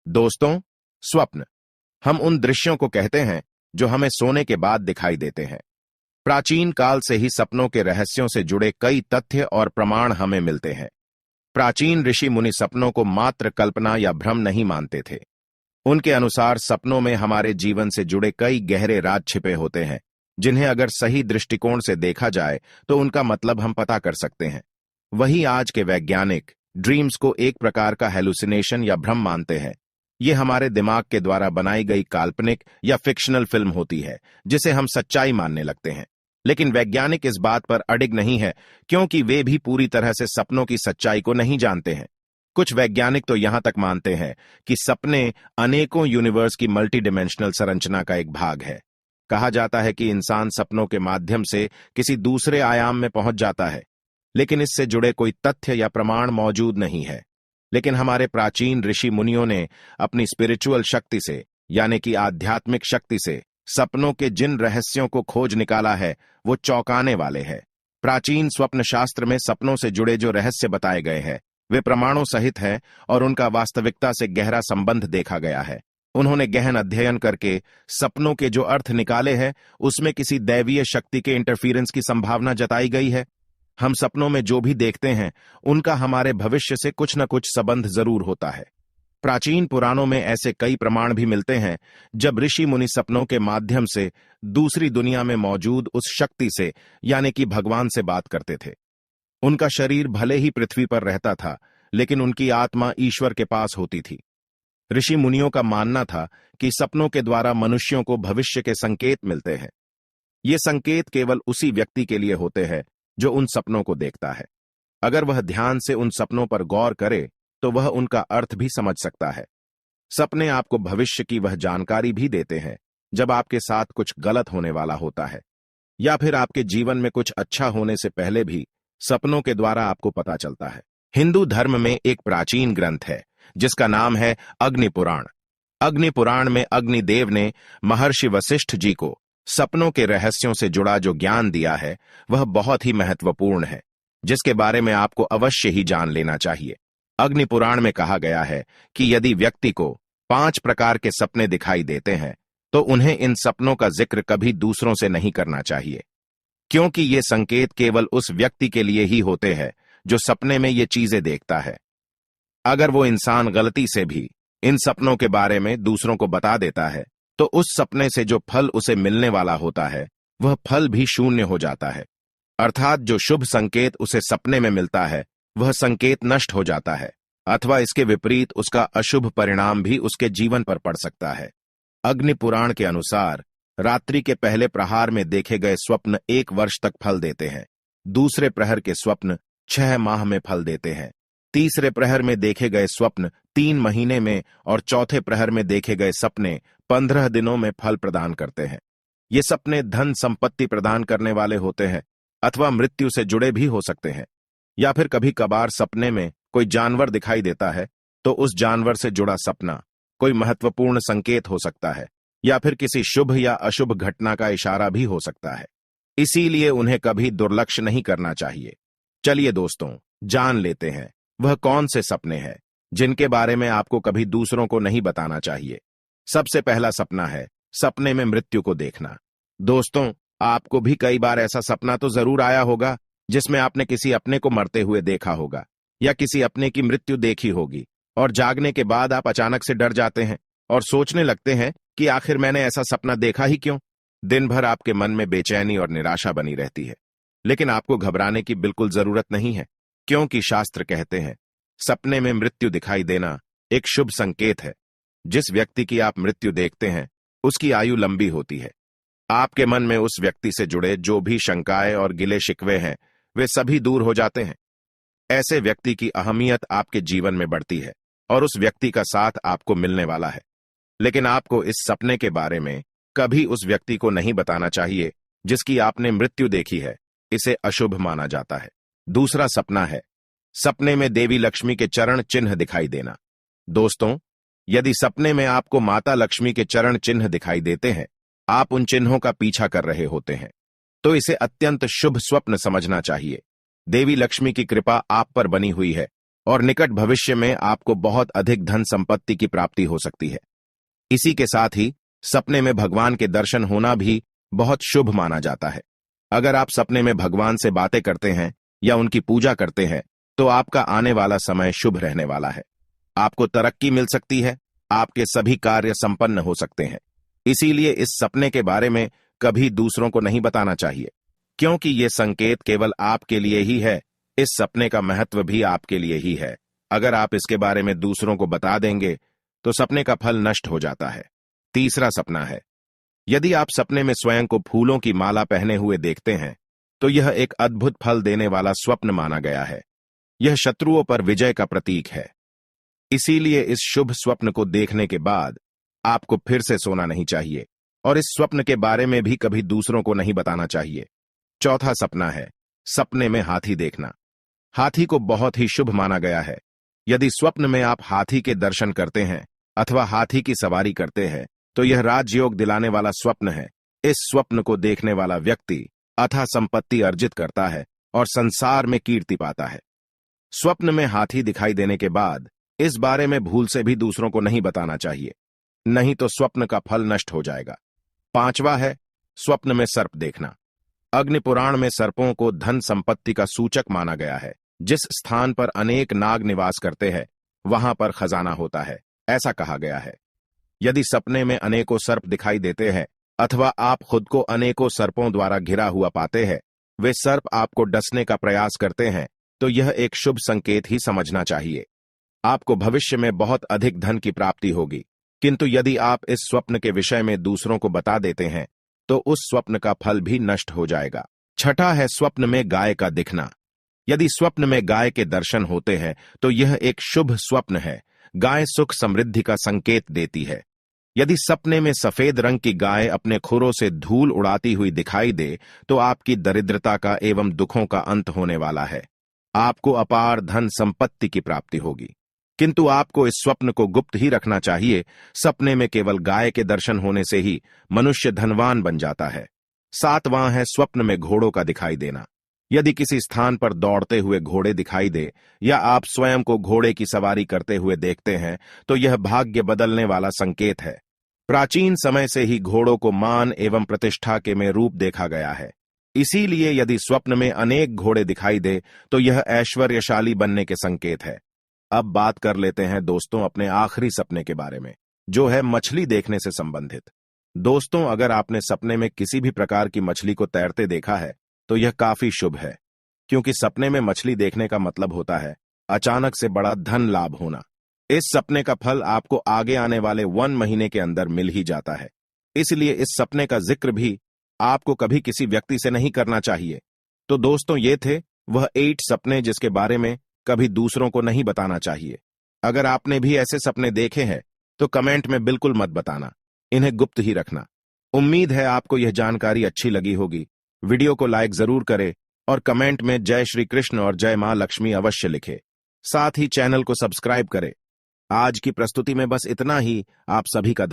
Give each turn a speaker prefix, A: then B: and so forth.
A: दोस्तों, स्वप्न हम उन दृश्यों को कहते हैं जो हमें सोने के बाद दिखाई देते हैं। प्राचीन काल से ही सपनों के रहस्यों से जुड़े कई तथ्य और प्रमाण हमें मिलते हैं। प्राचीन ऋषि मुनि सपनों को मात्र कल्पना या भ्रम नहीं मानते थे। उनके अनुसार सपनों में हमारे जीवन से जुड़े कई गहरे राज छिपे होते हैं, जिन्हें अगर सही दृष्टिकोण से देखा जाए तो उनका मतलब हम पता कर सकते हैं। वहीं आज के वैज्ञानिक ड्रीम्स को एक प्रकार का हेलुसिनेशन या भ्रम मानते हैं। ये हमारे दिमाग के द्वारा बनाई गई काल्पनिक या फिक्शनल फिल्म होती है, जिसे हम सच्चाई मानने लगते हैं। लेकिन वैज्ञानिक इस बात पर अडिग नहीं है, क्योंकि वे भी पूरी तरह से सपनों की सच्चाई को नहीं जानते हैं। कुछ वैज्ञानिक तो यहां तक मानते हैं कि सपने अनेकों यूनिवर्स की मल्टी डिमेंशनल संरचना का एक भाग है। कहा जाता है कि इंसान सपनों के माध्यम से किसी दूसरे आयाम में पहुंच जाता है, लेकिन इससे जुड़े कोई तथ्य या प्रमाण मौजूद नहीं है। लेकिन हमारे प्राचीन ऋषि मुनियों ने अपनी स्पिरिचुअल शक्ति से, यानी कि आध्यात्मिक शक्ति से, सपनों के जिन रहस्यों को खोज निकाला है वो चौंकाने वाले हैं। प्राचीन स्वप्न शास्त्र में सपनों से जुड़े जो रहस्य बताए गए हैं वे प्रमाणों सहित हैं और उनका वास्तविकता से गहरा संबंध देखा गया है। उन्होंने गहन अध्ययन करके सपनों के जो अर्थ निकाले हैं उसमें किसी दैवीय शक्ति के इंटरफीरेंस की संभावना जताई गई है। हम सपनों में जो भी देखते हैं उनका हमारे भविष्य से कुछ न कुछ संबंध जरूर होता है। प्राचीन पुराणों में ऐसे कई प्रमाण भी मिलते हैं जब ऋषि मुनि सपनों के माध्यम से दूसरी दुनिया में मौजूद उस शक्ति से, यानी कि भगवान से बात करते थे। उनका शरीर भले ही पृथ्वी पर रहता था, लेकिन उनकी आत्मा ईश्वर के पास होती थी। ऋषि मुनियों का मानना था कि सपनों के द्वारा मनुष्यों को भविष्य के संकेत मिलते हैं। ये संकेत केवल उसी व्यक्ति के लिए होते हैं जो उन सपनों को देखता है। अगर वह ध्यान से उन सपनों पर गौर करे तो वह उनका अर्थ भी समझ सकता है। सपने आपको भविष्य की वह जानकारी भी देते हैं जब आपके साथ कुछ गलत होने वाला होता है, या फिर आपके जीवन में कुछ अच्छा होने से पहले भी सपनों के द्वारा आपको पता चलता है। हिंदू धर्म में एक प्राचीन ग्रंथ है जिसका नाम है अग्नि पुराण। अग्नि पुराण में अग्निदेव ने महर्षि वशिष्ठ जी को सपनों के रहस्यों से जुड़ा जो ज्ञान दिया है वह बहुत ही महत्वपूर्ण है, जिसके बारे में आपको अवश्य ही जान लेना चाहिए। अग्नि पुराण में कहा गया है कि यदि व्यक्ति को 5 प्रकार के सपने दिखाई देते हैं तो उन्हें इन सपनों का जिक्र कभी दूसरों से नहीं करना चाहिए, क्योंकि ये संकेत केवल उस व्यक्ति के लिए ही होते हैं जो सपने में ये चीजें देखता है। अगर वो इंसान गलती से भी इन सपनों के बारे में दूसरों को बता देता है तो उस सपने से जो फल उसे मिलने वाला होता है वह फल भी शून्य हो जाता है। अर्थात जो शुभ संकेत उसे सपने में मिलता है वह संकेत नष्ट हो जाता है, अथवा इसके विपरीत उसका अशुभ परिणाम भी उसके जीवन पर पड़ सकता है। अग्नि पुराण के अनुसार रात्रि के पहले प्रहार में देखे गए स्वप्न 1 वर्ष तक फल देते हैं, दूसरे प्रहर के स्वप्न 6 माह में फल देते हैं, तीसरे प्रहर में देखे गए स्वप्न 3 महीने में और चौथे प्रहर में देखे गए सपने 15 दिनों में फल प्रदान करते हैं। ये सपने धन संपत्ति प्रदान करने वाले होते हैं, अथवा मृत्यु से जुड़े भी हो सकते हैं। या फिर कभी कभार सपने में कोई जानवर दिखाई देता है तो उस जानवर से जुड़ा सपना कोई महत्वपूर्ण संकेत हो सकता है, या फिर किसी शुभ या अशुभ घटना का इशारा भी हो सकता है। इसीलिए उन्हें कभी दुर्लक्ष्य नहीं करना चाहिए। चलिए दोस्तों, जान लेते हैं वह कौन से सपने हैं जिनके बारे में आपको कभी दूसरों को नहीं बताना चाहिए। सबसे पहला सपना है सपने में मृत्यु को देखना। दोस्तों, आपको भी कई बार ऐसा सपना तो जरूर आया होगा जिसमें आपने किसी अपने को मरते हुए देखा होगा या किसी अपने की मृत्यु देखी होगी, और जागने के बाद आप अचानक से डर जाते हैं और सोचने लगते हैं कि आखिर मैंने ऐसा सपना देखा ही क्यों। दिन भर आपके मन में बेचैनी और निराशा बनी रहती है, लेकिन आपको घबराने की बिल्कुल जरूरत नहीं है, क्योंकि शास्त्र कहते हैं सपने में मृत्यु दिखाई देना एक शुभ संकेत है। जिस व्यक्ति की आप मृत्यु देखते हैं उसकी आयु लंबी होती है। आपके मन में उस व्यक्ति से जुड़े जो भी शंकाएं और गिले शिकवे हैं वे सभी दूर हो जाते हैं। ऐसे व्यक्ति की अहमियत आपके जीवन में बढ़ती है और उस व्यक्ति का साथ आपको मिलने वाला है। लेकिन आपको इस सपने के बारे में कभी उस व्यक्ति को नहीं बताना चाहिए जिसकी आपने मृत्यु देखी है, इसे अशुभ माना जाता है। दूसरा सपना है सपने में देवी लक्ष्मी के चरण चिन्ह दिखाई देना। दोस्तों, यदि सपने में आपको माता लक्ष्मी के चरण चिन्ह दिखाई देते हैं, आप उन चिन्हों का पीछा कर रहे होते हैं, तो इसे अत्यंत शुभ स्वप्न समझना चाहिए। देवी लक्ष्मी की कृपा आप पर बनी हुई है और निकट भविष्य में आपको बहुत अधिक धन संपत्ति की प्राप्ति हो सकती है। इसी के साथ ही सपने में भगवान के दर्शन होना भी बहुत शुभ माना जाता है। अगर आप सपने में भगवान से बातें करते हैं या उनकी पूजा करते हैं तो आपका आने वाला समय शुभ रहने वाला है। आपको तरक्की मिल सकती है, आपके सभी कार्य संपन्न हो सकते हैं। इसीलिए इस सपने के बारे में कभी दूसरों को नहीं बताना चाहिए, क्योंकि ये संकेत केवल आपके लिए ही है। इस सपने का महत्व भी आपके लिए ही है। अगर आप इसके बारे में दूसरों को बता देंगे तो सपने का फल नष्ट हो जाता है। तीसरा सपना है, यदि आप सपने में स्वयं को फूलों की माला पहने हुए देखते हैं तो यह एक अद्भुत फल देने वाला स्वप्न माना गया है। यह शत्रुओं पर विजय का प्रतीक है। इसीलिए इस शुभ स्वप्न को देखने के बाद आपको फिर से सोना नहीं चाहिए और इस स्वप्न के बारे में भी कभी दूसरों को नहीं बताना चाहिए। चौथा सपना है, सपने में हाथी देखना। हाथी को बहुत ही शुभ माना गया है। यदि स्वप्न में आप हाथी के दर्शन करते हैं अथवा हाथी की सवारी करते हैं तो यह राजयोग दिलाने वाला स्वप्न है। इस स्वप्न को देखने वाला व्यक्ति अथाह संपत्ति अर्जित करता है और संसार में कीर्ति पाता है। स्वप्न में हाथी दिखाई देने के बाद इस बारे में भूल से भी दूसरों को नहीं बताना चाहिए, नहीं तो स्वप्न का फल नष्ट हो जाएगा। पांचवा है, स्वप्न में सर्प देखना। अग्नि पुराण में सर्पों को धन संपत्ति का सूचक माना गया है। जिस स्थान पर अनेक नाग निवास करते हैं वहां पर खजाना होता है, ऐसा कहा गया है। यदि सपने में अनेकों सर्प दिखाई देते हैं अथवा आप खुद को अनेकों सर्पों द्वारा घिरा हुआ पाते हैं, वे सर्प आपको डसने का प्रयास करते हैं, तो यह एक शुभ संकेत ही समझना चाहिए। आपको भविष्य में बहुत अधिक धन की प्राप्ति होगी, किंतु यदि आप इस स्वप्न के विषय में दूसरों को बता देते हैं तो उस स्वप्न का फल भी नष्ट हो जाएगा। छठा है, स्वप्न में गाय का दिखना। यदि स्वप्न में गाय के दर्शन होते हैं तो यह एक शुभ स्वप्न है। गाय सुख समृद्धि का संकेत देती है। यदि सपने में सफेद रंग की गाय अपने खुरों से धूल उड़ाती हुई दिखाई दे तो आपकी दरिद्रता का एवं दुखों का अंत होने वाला है। आपको अपार धन संपत्ति की प्राप्ति होगी, किंतु आपको इस स्वप्न को गुप्त ही रखना चाहिए। सपने में केवल गाय के दर्शन होने से ही मनुष्य धनवान बन जाता है। सातवां है, स्वप्न में घोड़ों का दिखाई देना। यदि किसी स्थान पर दौड़ते हुए घोड़े दिखाई दे या आप स्वयं को घोड़े की सवारी करते हुए देखते हैं तो यह भाग्य बदलने वाला संकेत है। प्राचीन समय से ही घोड़ों को मान एवं प्रतिष्ठा के में रूप देखा गया है। इसीलिए यदि स्वप्न में अनेक घोड़े दिखाई दे तो यह ऐश्वर्यशाली बनने के संकेत है। अब बात कर लेते हैं दोस्तों अपने आखिरी सपने के बारे में, जो है मछली देखने से संबंधित। दोस्तों, अगर आपने सपने में किसी भी प्रकार की मछली को तैरते देखा है तो यह काफी शुभ है, क्योंकि सपने में मछली देखने का मतलब होता है अचानक से बड़ा धन लाभ होना। इस सपने का फल आपको आगे आने वाले 1 महीने के अंदर मिल ही जाता है। इसलिए इस सपने का जिक्र भी आपको कभी किसी व्यक्ति से नहीं करना चाहिए। तो दोस्तों, ये थे वह 8 सपने जिसके बारे में कभी दूसरों को नहीं बताना चाहिए। अगर आपने भी ऐसे सपने देखे हैं तो कमेंट में बिल्कुल मत बताना, इन्हें गुप्त ही रखना। उम्मीद है आपको यह जानकारी अच्छी लगी होगी। वीडियो को लाइक जरूर करें और कमेंट में जय श्री कृष्ण और जय मां लक्ष्मी अवश्य लिखे। साथ ही चैनल को सब्सक्राइब करें। आज की प्रस्तुति में बस इतना ही। आप सभी का